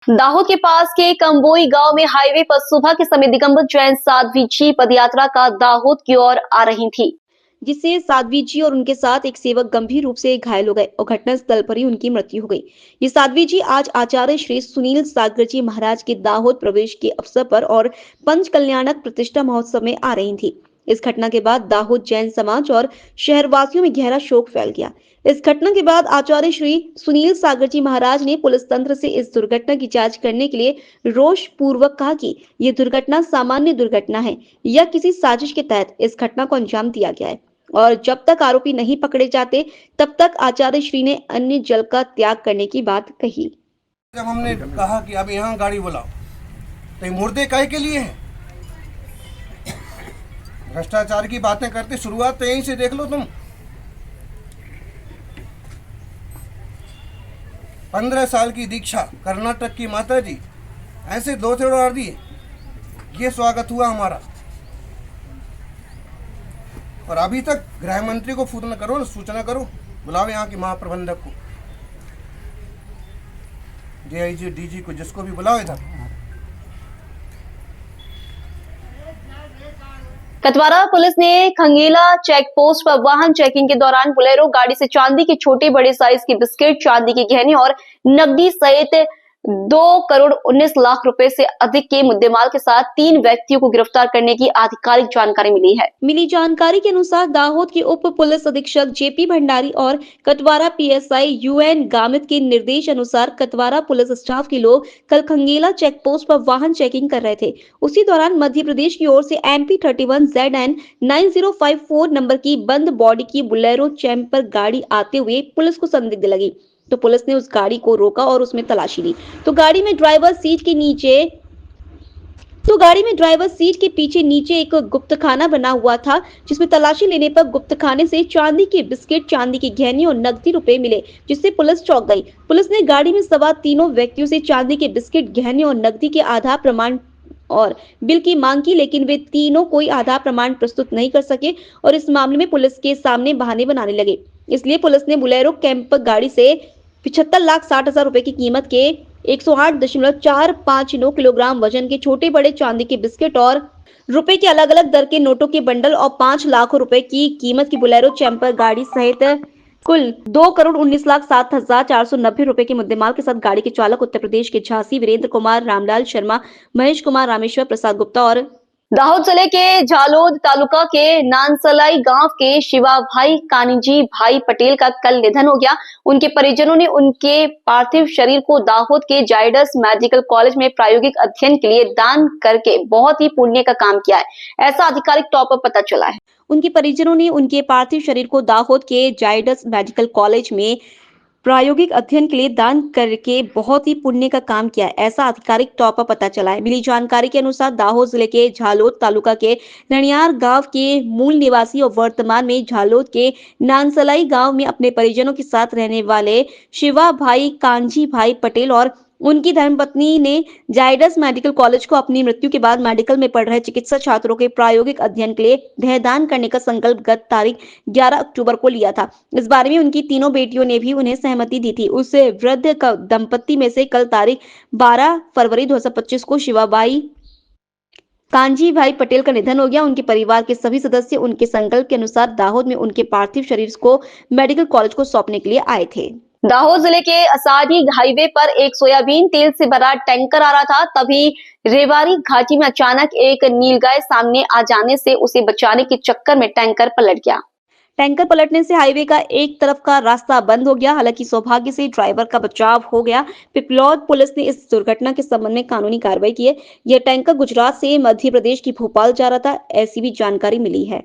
दाहोद के पास के कंबोई गांव में हाईवे पर सुबह के समय दिगंबर जैन साध्वी जी पदयात्रा का दाहोद की ओर आ रही थी, जिससे साध्वी जी और उनके साथ एक सेवक गंभीर रूप से घायल हो गए और घटनास्थल पर ही उनकी मृत्यु हो गई। ये साध्वी जी आज आचार्य श्री सुनील सागर जी महाराज के दाहोद प्रवेश के अवसर पर और पंच कल्याणक प्रतिष्ठा महोत्सव में आ रही थी। इस घटना के बाद दाहोद जैन समाज और शहरवासियों में गहरा शोक फैल गया। इस घटना के बाद आचार्य श्री सुनील सागर जी महाराज ने पुलिस तंत्र से इस दुर्घटना की जांच करने के लिए रोष पूर्वक कहा कि यह दुर्घटना सामान्य दुर्घटना है या किसी साजिश के तहत इस घटना को अंजाम दिया गया है और जब तक आरोपी नहीं पकड़े जाते तब तक आचार्य श्री ने अन्य जल का त्याग करने की बात कही। जब हमने कहा कि अब यहाँ गाड़ी बुलाओ तो ये मुर्दे काहे के लिए हैं? भ्रष्टाचार की बातें करते, शुरुआत तो यहीं से देख लो तुम। 15 साल की दीक्षा, कर्नाटक की माता जी ऐसे दो थोड़ा उड़ा दिए। ये स्वागत हुआ हमारा, और अभी तक गृह मंत्री को फोन करो, सूचना करो, बुलाओ यहाँ के महाप्रबंधक को, डीआईजी, डीजी को, जिसको भी बुलाओ इधर। कतवारा पुलिस ने खंगेला चेक पोस्ट पर वाहन चेकिंग के दौरान बोलेरो गाड़ी से चांदी के छोटे बड़े साइज के बिस्किट, चांदी के गहने और नकदी सहित 2,19,00,000 रुपए से अधिक के मुद्देमाल के साथ 3 व्यक्तियों को गिरफ्तार करने की आधिकारिक जानकारी मिली है। मिली जानकारी के अनुसार दाहोद के उप पुलिस अधीक्षक जेपी भंडारी और कतवारा पीएसआई यूएन गामित के निर्देश अनुसार कतवारा पुलिस स्टाफ के लोग कल खंगेला चेक पोस्ट पर वाहन चेकिंग कर रहे थे। उसी दौरान मध्य प्रदेश की ओर से MP31ZN 9054 नंबर की बंद बॉडी की बोलेरो चैंपर गाड़ी आते हुए पुलिस को संदिग्ध लगी, तो पुलिस ने उस गाड़ी को रोका और उसमें तलाशी ली। तो गाड़ी में ड्राइवर सीट के पीछे नीचे एक गुप्तखाना बना हुआ था, जिसमें तलाशी लेने पर गुप्तखाने से चांदी के बिस्किट, चांदी के गहने और नकदी रुपए मिले, जिससे पुलिस चौंक गई। पुलिस ने गाड़ी में सवार तीनों व्यक्तियों से चांदी के बिस्किट, गहने और नकदी के आधार प्रमाण और बिल की मांग की, लेकिन वे तीनों कोई आधार प्रमाण प्रस्तुत नहीं कर सके और इस मामले में पुलिस के सामने बहाने बनाने लगे। इसलिए पुलिस ने बोलेरो कैंपर गाड़ी से 75,60,000 रुपए की कीमत के 108.459 किलोग्राम वजन के छोटे बड़े चांदी के बिस्किट और रुपए के अलग अलग दर के नोटों के बंडल और 5 लाख रुपए की कीमत की बोलेरो चैंपर गाड़ी सहित कुल 2,19,07,490 रुपए के मुद्देमाल के साथ गाड़ी के चालक उत्तर प्रदेश के झांसी वीरेंद्र कुमार, रामलाल शर्मा, महेश कुमार, रामेश्वर प्रसाद गुप्ता और दाहोद जिले के झालोद तालुका के नानसलाई गांव के शिवा भाई कानीजी भाई पटेल का कल निधन हो गया। उनके परिजनों ने उनके पार्थिव शरीर को दाहोद के जायडस मेडिकल कॉलेज में प्रायोगिक अध्ययन के लिए दान करके बहुत ही पुण्य का काम किया है, ऐसा आधिकारिक तौर पर पता चला है। उनके परिजनों ने उनके पार्थिव शरीर को दाहोद के जायडस मेडिकल कॉलेज में प्रायोगिक अध्ययन के लिए दान करके बहुत ही पुण्य का काम किया है, ऐसा आधिकारिक तौर पर पता चला है। मिली जानकारी के अनुसार दाहोद जिले के झालोद तालुका के ननियार गांव के मूल निवासी और वर्तमान में झालोद के नानसलाई गांव में अपने परिजनों के साथ रहने वाले शिवा भाई कांजी भाई पटेल और उनकी धर्मपत्नी ने जायडस मेडिकल कॉलेज को अपनी मृत्यु के बाद मेडिकल में पढ़ रहे चिकित्सा छात्रों के प्रायोगिक अध्ययन के लिए देहदान करने का संकल्प गत तारीख 11 अक्टूबर को लिया था। इस बारे में उनकी तीनों बेटियों ने भी उन्हें सहमति दी थी। उस वृद्ध दंपत्ति में से कल तारीख 12 फरवरी 2025 को शिवाबाई कांजी भाई पटेल का निधन हो गया। उनके परिवार के सभी सदस्य उनके संकल्प के अनुसार दाहोद में उनके पार्थिव शरीर को मेडिकल कॉलेज को सौंपने के लिए आए थे। दाहोद जिले के असाडी हाईवे पर एक सोयाबीन तेल से भरा टैंकर आ रहा था, तभी रेवारी घाटी में अचानक एक नीलगाय सामने आ जाने से उसे बचाने के चक्कर में टैंकर पलट गया। टैंकर पलटने से हाईवे का एक तरफ का रास्ता बंद हो गया। हालांकि सौभाग्य से ड्राइवर का बचाव हो गया। पिपलौद पुलिस ने इस दुर्घटना के संबंध में कानूनी कार्रवाई की है। यह टैंकर गुजरात से मध्य प्रदेश की भोपाल जा रहा था, ऐसी भी जानकारी मिली है।